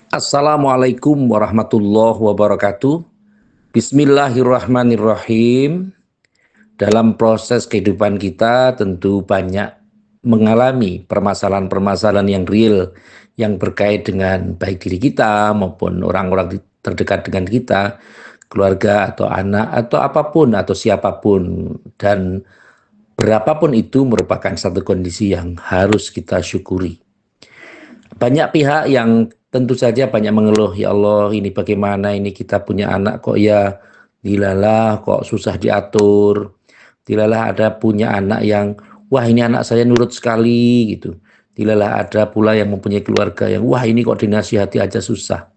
Assalamualaikum warahmatullahi wabarakatuh. Bismillahirrahmanirrahim. Dalam proses kehidupan kita tentu banyak mengalami permasalahan-permasalahan yang real yang berkait dengan baik diri kita maupun orang-orang terdekat dengan kita, keluarga atau anak atau apapun atau siapapun, dan berapapun itu merupakan satu kondisi yang harus kita syukuri. Banyak pihak yang tentu saja banyak mengeluh, ya Allah ini bagaimana ini kita punya anak kok ya dilalah, kok susah diatur, dilalah ada punya anak yang wah ini anak saya nurut sekali gitu, dilalah ada pula yang mempunyai keluarga yang wah ini kok dinasihati aja susah.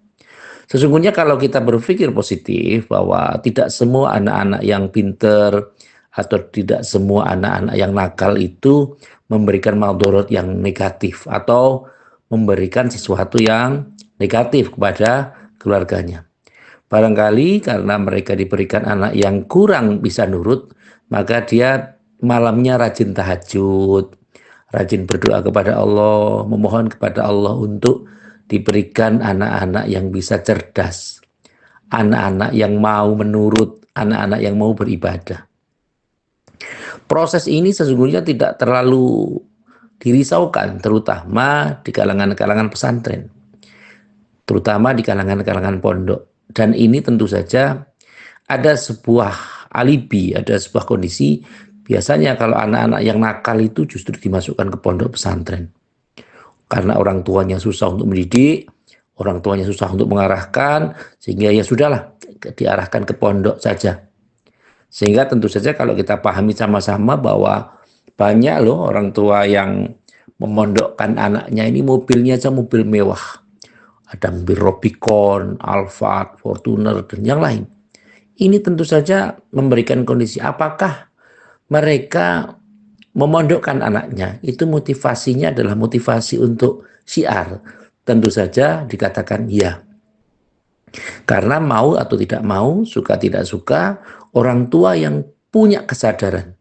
Sesungguhnya kalau kita berpikir positif bahwa tidak semua anak-anak yang pinter atau tidak semua anak-anak yang nakal itu memberikan maldorot yang negatif atau memberikan sesuatu yang negatif kepada keluarganya. Barangkali karena mereka diberikan anak yang kurang bisa nurut, maka dia malamnya rajin tahajud, rajin berdoa kepada Allah, memohon kepada Allah untuk diberikan anak-anak yang bisa cerdas, anak-anak yang mau menurut, anak-anak yang mau beribadah. Proses ini sesungguhnya tidak terlalu dirisaukan, terutama di kalangan-kalangan pesantren, terutama di kalangan-kalangan pondok. Dan ini tentu saja ada sebuah alibi, ada sebuah kondisi. Biasanya kalau anak-anak yang nakal itu justru dimasukkan ke pondok pesantren. Karena orang tuanya susah untuk mendidik, orang tuanya susah untuk mengarahkan, sehingga ya sudahlah, diarahkan ke pondok saja. Sehingga tentu saja kalau kita pahami sama-sama bahwa banyak loh orang tua yang memondokkan anaknya ini mobilnya aja mobil mewah. Ada mobil Rubicon, Alphard, Fortuner, dan yang lain. Ini tentu saja memberikan kondisi apakah mereka memondokkan anaknya, itu motivasinya adalah motivasi untuk syiar. Tentu saja dikatakan ya. Karena mau atau tidak mau, suka tidak suka, orang tua yang punya kesadaran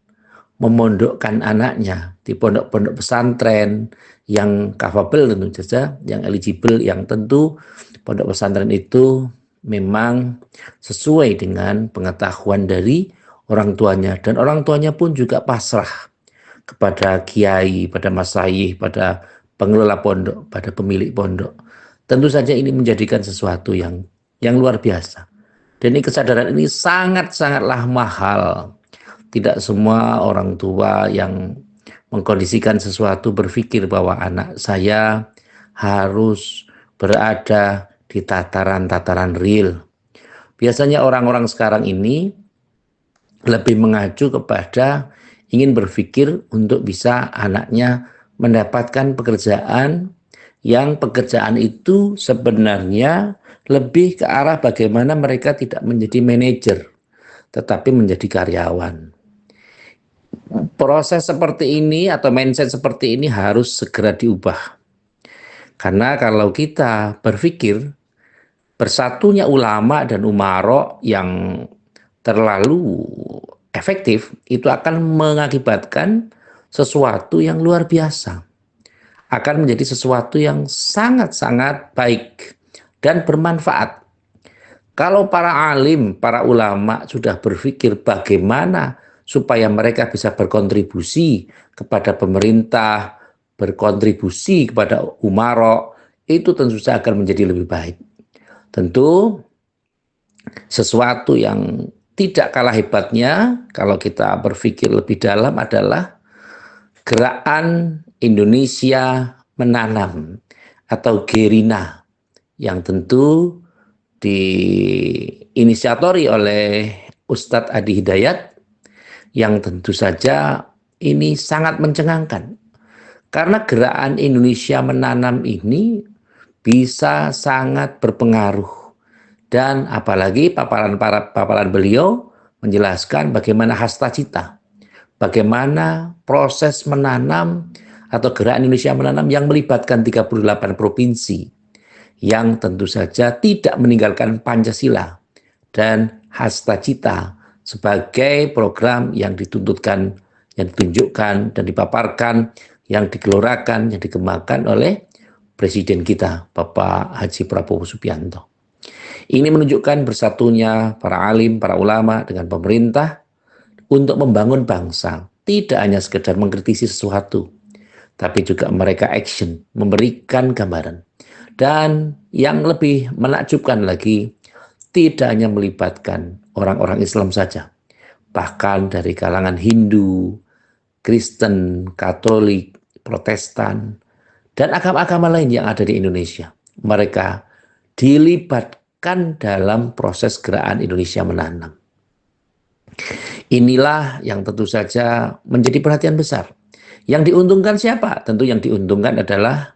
memondokkan anaknya di pondok-pondok pesantren yang capable tentu saja, yang eligible, yang tentu pondok pesantren itu memang sesuai dengan pengetahuan dari orang tuanya, dan orang tuanya pun juga pasrah kepada kiai, pada masyayikh, pada pengelola pondok, pada pemilik pondok. Tentu saja ini menjadikan sesuatu yang luar biasa. Dan ini kesadaran ini sangat-sangatlah mahal. Tidak semua orang tua yang mengkondisikan sesuatu berpikir bahwa anak saya harus berada di tataran-tataran real. Biasanya orang-orang sekarang ini lebih mengacu kepada ingin berpikir untuk bisa anaknya mendapatkan pekerjaan yang pekerjaan itu sebenarnya lebih ke arah bagaimana mereka tidak menjadi manajer, tetapi menjadi karyawan. Proses seperti ini atau mindset seperti ini harus segera diubah. Karena kalau kita berpikir bersatunya ulama dan umaro yang terlalu efektif, itu akan mengakibatkan sesuatu yang luar biasa. Akan menjadi sesuatu yang sangat-sangat baik dan bermanfaat. Kalau para alim, para ulama sudah berpikir bagaimana supaya mereka bisa berkontribusi kepada pemerintah, berkontribusi kepada umaro, itu tentu saja akan menjadi lebih baik. Tentu sesuatu yang tidak kalah hebatnya kalau kita berpikir lebih dalam adalah gerakan Indonesia Menanam atau Gerina yang tentu diinisiatori oleh Ustadz Adi Hidayat, yang tentu saja ini sangat mencengangkan. Karena gerakan Indonesia Menanam ini bisa sangat berpengaruh. Dan apalagi paparan beliau menjelaskan bagaimana hasta cita, bagaimana proses menanam atau gerakan Indonesia Menanam yang melibatkan 38 provinsi, yang tentu saja tidak meninggalkan Pancasila dan hasta cita sebagai program yang dituntutkan, yang ditunjukkan dan dipaparkan, yang digelorakan, yang dikembangkan oleh Presiden kita, Bapak Haji Prabowo Subianto. Ini menunjukkan bersatunya para alim, para ulama dengan pemerintah untuk membangun bangsa. Tidak hanya sekedar mengkritisi sesuatu, tapi juga mereka action, memberikan gambaran. Dan yang lebih menakjubkan lagi, tidak hanya melibatkan orang-orang Islam saja, bahkan dari kalangan Hindu, Kristen, Katolik, Protestan, dan agama-agama lain yang ada di Indonesia. Mereka dilibatkan dalam proses gerakan Indonesia Menanam. Inilah yang tentu saja menjadi perhatian besar. Yang diuntungkan siapa? Tentu yang diuntungkan adalah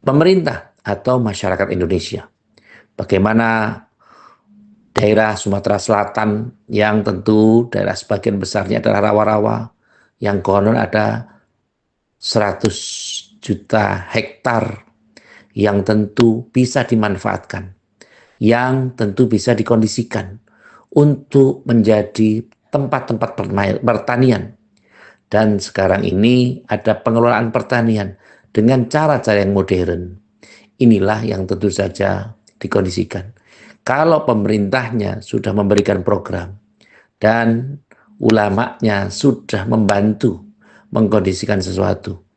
pemerintah atau masyarakat Indonesia. Bagaimana daerah Sumatera Selatan yang tentu daerah sebagian besarnya adalah rawa-rawa, yang konon ada 100 juta hektar yang tentu bisa dimanfaatkan, yang tentu bisa dikondisikan untuk menjadi tempat-tempat pertanian. Dan sekarang ini ada pengelolaan pertanian dengan cara-cara yang modern. Inilah yang tentu saja dikondisikan. Kalau pemerintahnya sudah memberikan program dan ulamanya sudah membantu mengkondisikan sesuatu,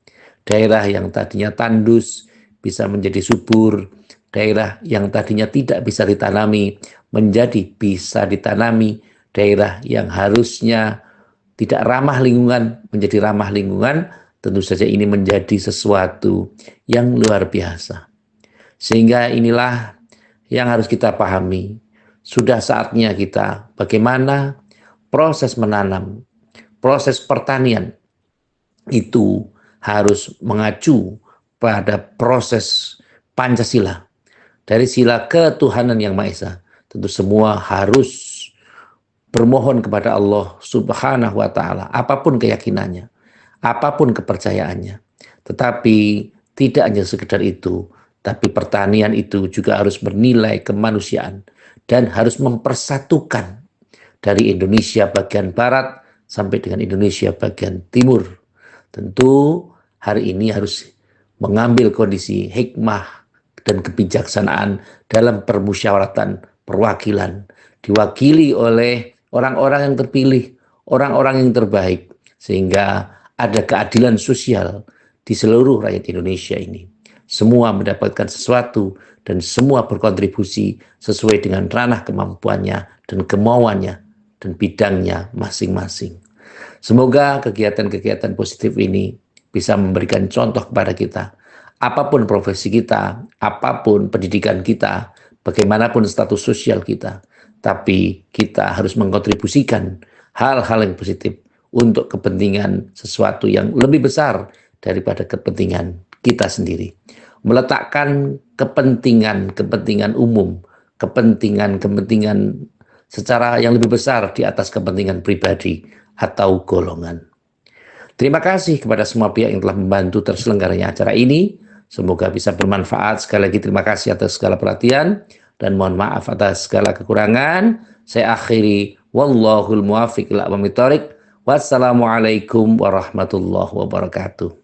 daerah yang tadinya tandus bisa menjadi subur, daerah yang tadinya tidak bisa ditanami menjadi bisa ditanami, daerah yang harusnya tidak ramah lingkungan menjadi ramah lingkungan. Tentu saja ini menjadi sesuatu yang luar biasa. Sehingga inilah yang harus kita pahami. Sudah saatnya kita bagaimana proses menanam, proses pertanian itu harus mengacu pada proses Pancasila. Dari sila ketuhanan yang Maha Esa. Tentu semua harus bermohon kepada Allah Subhanahu wa Ta'ala, apapun keyakinannya, apapun kepercayaannya. Tetapi tidak hanya sekedar itu, tapi pertanian itu juga harus bernilai kemanusiaan dan harus mempersatukan dari Indonesia bagian barat sampai dengan Indonesia bagian timur. Tentu hari ini harus mengambil kondisi hikmah dan kebijaksanaan dalam permusyawaratan perwakilan, diwakili oleh orang-orang yang terpilih, orang-orang yang terbaik, sehingga ada keadilan sosial di seluruh rakyat Indonesia ini. Semua mendapatkan sesuatu dan semua berkontribusi sesuai dengan ranah kemampuannya dan kemauannya dan bidangnya masing-masing. Semoga kegiatan-kegiatan positif ini bisa memberikan contoh kepada kita. Apapun profesi kita, apapun pendidikan kita, bagaimanapun status sosial kita, tapi kita harus mengkontribusikan hal-hal yang positif untuk kepentingan sesuatu yang lebih besar daripada kepentingan kita sendiri. Meletakkan kepentingan umum, kepentingan secara yang lebih besar di atas kepentingan pribadi atau golongan. Terima kasih kepada semua pihak yang telah membantu terselenggaranya acara ini. Semoga bisa bermanfaat. Sekali lagi terima kasih atas segala perhatian dan mohon maaf atas segala kekurangan. Saya akhiri, wallahul muwaffiq ila aqwamit thoriq. Wassalamualaikum warahmatullahi wabarakatuh.